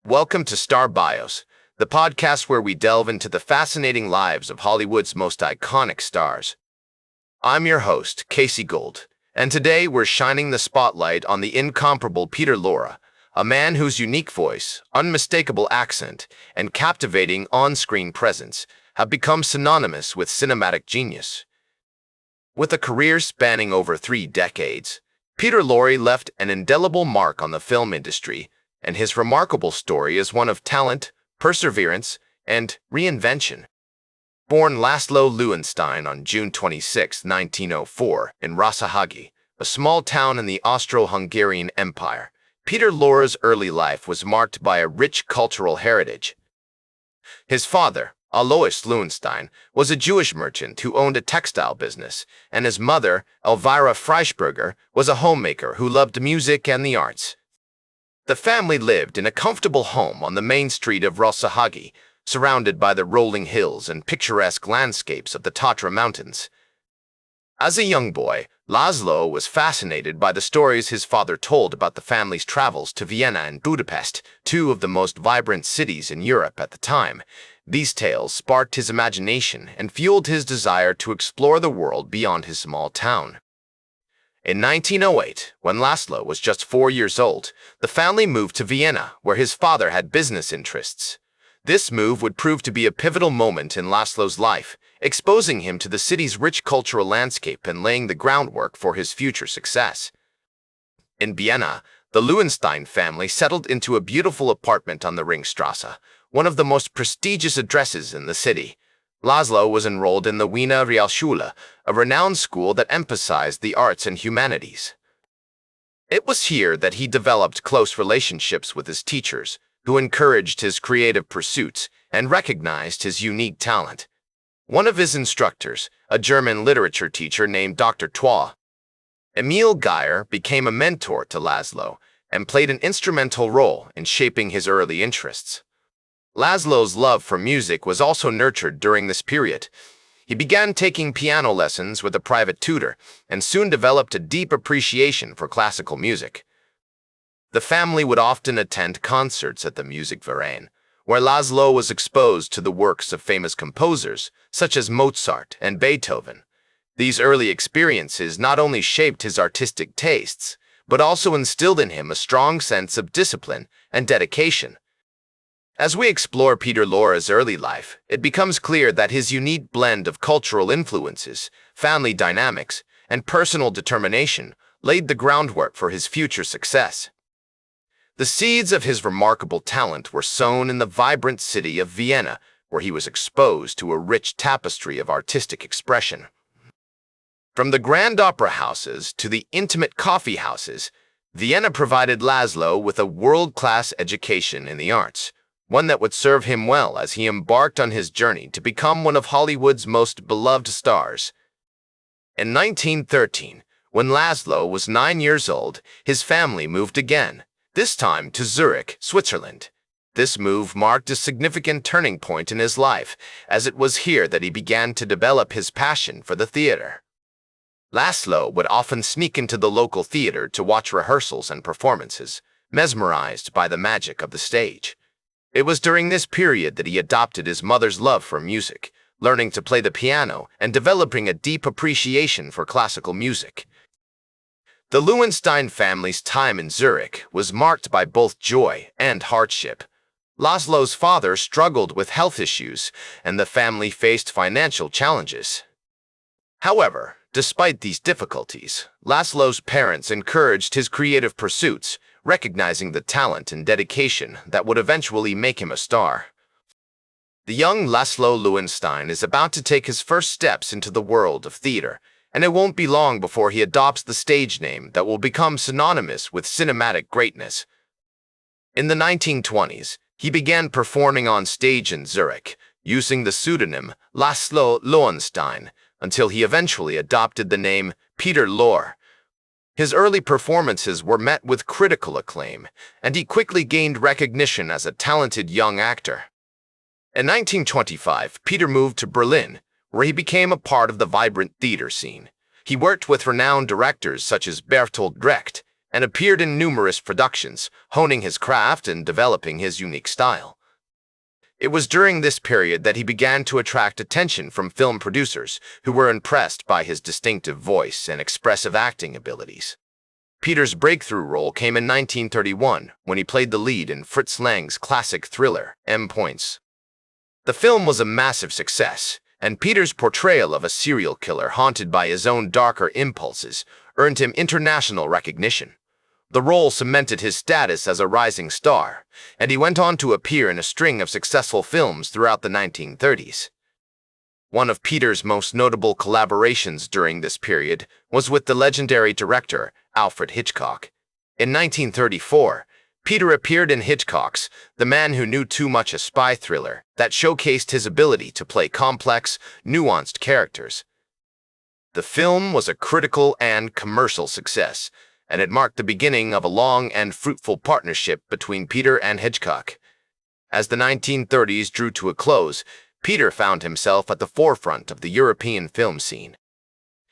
Welcome to Star Bios, the podcast where we delve into the fascinating lives of Hollywood's most iconic stars. I'm your host, Casey Gold, and today we're shining the spotlight on the incomparable Peter Lorre, a man whose unique voice, unmistakable accent, and captivating on-screen presence have become synonymous with cinematic genius. With a career spanning over 3 decades, Peter Lorre left an indelible mark on the film industry, and his remarkable story is one of talent, perseverance, and reinvention. Born Laszlo Lewinstein on June 26, 1904, in Refuge, a small town in the Austro-Hungarian Empire, Peter Lorre's early life was marked by a rich cultural heritage. His father, Alois Lewinstein, was a Jewish merchant who owned a textile business, and his mother, Elvira Freischberger, was a homemaker who loved music and the arts. The family lived in a comfortable home on the main street of Refuge, surrounded by the rolling hills and picturesque landscapes of the Tatra Mountains. As a young boy, Laszlo was fascinated by the stories his father told about the family's travels to Vienna and Budapest, two of the most vibrant cities in Europe at the time. These tales sparked his imagination and fueled his desire to explore the world beyond his small town. In 1908, when Laszlo was just 4 years old, the family moved to Vienna, where his father had business interests. This move would prove to be a pivotal moment in Laszlo's life, exposing him to the city's rich cultural landscape and laying the groundwork for his future success. In Vienna, the Lewinstein family settled into a beautiful apartment on the Ringstrasse, one of the most prestigious addresses in the city. Laszlo was enrolled in the Wiener Realschule, a renowned school that emphasized the arts and humanities. It was here that he developed close relationships with his teachers, who encouraged his creative pursuits and recognized his unique talent. One of his instructors, a German literature teacher named Dr. Emil Geyer, became a mentor to Laszlo and played an instrumental role in shaping his early interests. Laszlo's love for music was also nurtured during this period. He began taking piano lessons with a private tutor and soon developed a deep appreciation for classical music. The family would often attend concerts at the Musikverein, where Laszlo was exposed to the works of famous composers such as Mozart and Beethoven. These early experiences not only shaped his artistic tastes, but also instilled in him a strong sense of discipline and dedication. As we explore Peter Lorre's early life, it becomes clear that his unique blend of cultural influences, family dynamics, and personal determination laid the groundwork for his future success. The seeds of his remarkable talent were sown in the vibrant city of Vienna, where he was exposed to a rich tapestry of artistic expression. From the grand opera houses to the intimate coffee houses, Vienna provided Laszlo with a world-class education in the arts, one that would serve him well as he embarked on his journey to become one of Hollywood's most beloved stars. In 1913, when Laszlo was 9 years old, his family moved again, this time to Zurich, Switzerland. This move marked a significant turning point in his life, as it was here that he began to develop his passion for the theater. Laszlo would often sneak into the local theater to watch rehearsals and performances, mesmerized by the magic of the stage. It was during this period that he adopted his mother's love for music, learning to play the piano and developing a deep appreciation for classical music. The Lewinstein family's time in Zurich was marked by both joy and hardship. Laszlo's father struggled with health issues, and the family faced financial challenges. However, despite these difficulties, Laszlo's parents encouraged his creative pursuits, recognizing the talent and dedication that would eventually make him a star. The young Laszlo Lewinstein is about to take his first steps into the world of theater, and it won't be long before he adopts the stage name that will become synonymous with cinematic greatness. In the 1920s, he began performing on stage in Zurich, using the pseudonym Laszlo Lowenstein, until he eventually adopted the name Peter Lorre. His early performances were met with critical acclaim, and he quickly gained recognition as a talented young actor. In 1925, Peter moved to Berlin, where he became a part of the vibrant theater scene. He worked with renowned directors such as Bertolt Brecht and appeared in numerous productions, honing his craft and developing his unique style. It was during this period that he began to attract attention from film producers who were impressed by his distinctive voice and expressive acting abilities. Peter's breakthrough role came in 1931 when he played the lead in Fritz Lang's classic thriller, M. The film was a massive success, and Peter's portrayal of a serial killer haunted by his own darker impulses earned him international recognition. The role cemented his status as a rising star, and he went on to appear in a string of successful films throughout the 1930s. One of Peter's most notable collaborations during this period was with the legendary director Alfred Hitchcock. In 1934, Peter appeared in Hitchcock's The Man Who Knew Too Much, a spy thriller that showcased his ability to play complex, nuanced characters. The film was a critical and commercial success, and it marked the beginning of a long and fruitful partnership between Peter and Hitchcock. As the 1930s drew to a close, Peter found himself at the forefront of the European film scene.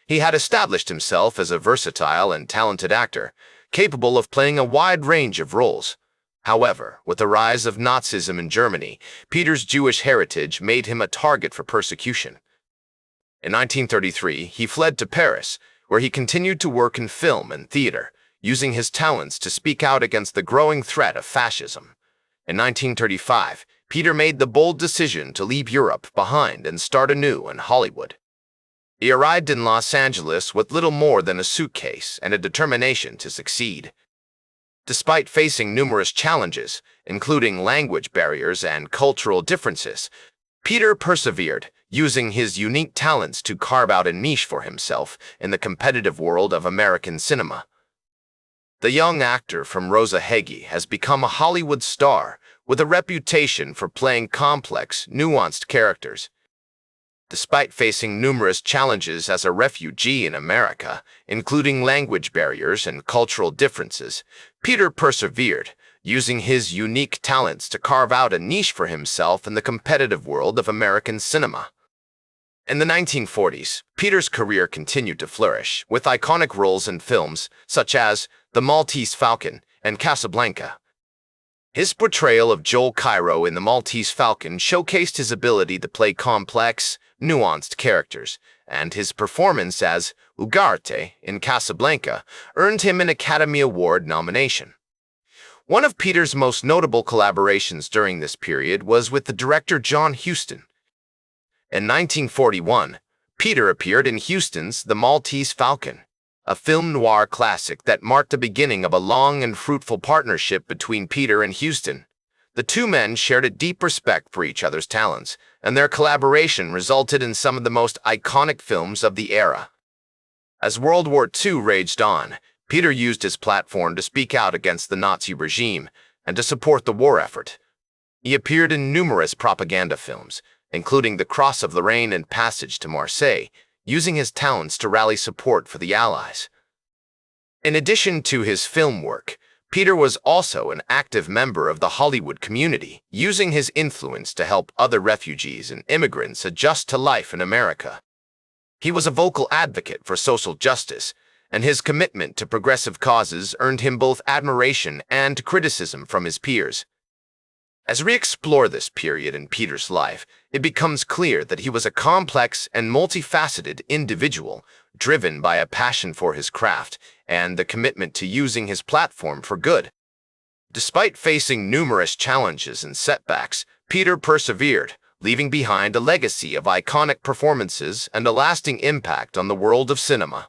He had established himself as a versatile and talented actor, capable of playing a wide range of roles. However, with the rise of Nazism in Germany, Peter's Jewish heritage made him a target for persecution. In 1933, he fled to Paris, where he continued to work in film and theater, using his talents to speak out against the growing threat of fascism. In 1935, Peter made the bold decision to leave Europe behind and start anew in Hollywood. He arrived in Los Angeles with little more than a suitcase and a determination to succeed. Despite facing numerous challenges, including language barriers and cultural differences, Peter persevered, using his unique talents to carve out a niche for himself in the competitive world of American cinema. The young actor from Rosa Hegi has become a Hollywood star with a reputation for playing complex, nuanced characters. Despite facing numerous challenges as a refugee in America, including language barriers and cultural differences, Peter persevered, using his unique talents to carve out a niche for himself in the competitive world of American cinema. In the 1940s, Peter's career continued to flourish, with iconic roles in films such as The Maltese Falcon and Casablanca. His portrayal of Joel Cairo in The Maltese Falcon showcased his ability to play complex, nuanced characters, and his performance as Ugarte in Casablanca earned him an Academy Award nomination. One of Peter's most notable collaborations during this period was with the director John Huston. In 1941, Peter appeared in Huston's The Maltese Falcon, a film noir classic that marked the beginning of a long and fruitful partnership between Peter and Huston. The two men shared a deep respect for each other's talents, and their collaboration resulted in some of the most iconic films of the era. As World War II raged on, Peter used his platform to speak out against the Nazi regime and to support the war effort. He appeared in numerous propaganda films, including The Cross of Lorraine and Passage to Marseille, using his talents to rally support for the Allies. In addition to his film work, Peter was also an active member of the Hollywood community, using his influence to help other refugees and immigrants adjust to life in America. He was a vocal advocate for social justice, and his commitment to progressive causes earned him both admiration and criticism from his peers. As we explore this period in Peter's life, it becomes clear that he was a complex and multifaceted individual, driven by a passion for his craft and the commitment to using his platform for good. Despite facing numerous challenges and setbacks, Peter persevered, leaving behind a legacy of iconic performances and a lasting impact on the world of cinema.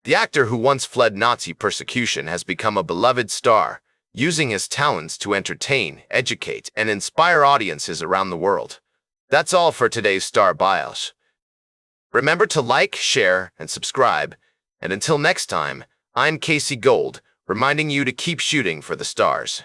The actor who once fled Nazi persecution has become a beloved star, using his talents to entertain, educate, and inspire audiences around the world. That's all for today's Star Bios. Remember to like, share, and subscribe. And until next time, I'm Casey Gold, reminding you to keep shooting for the stars.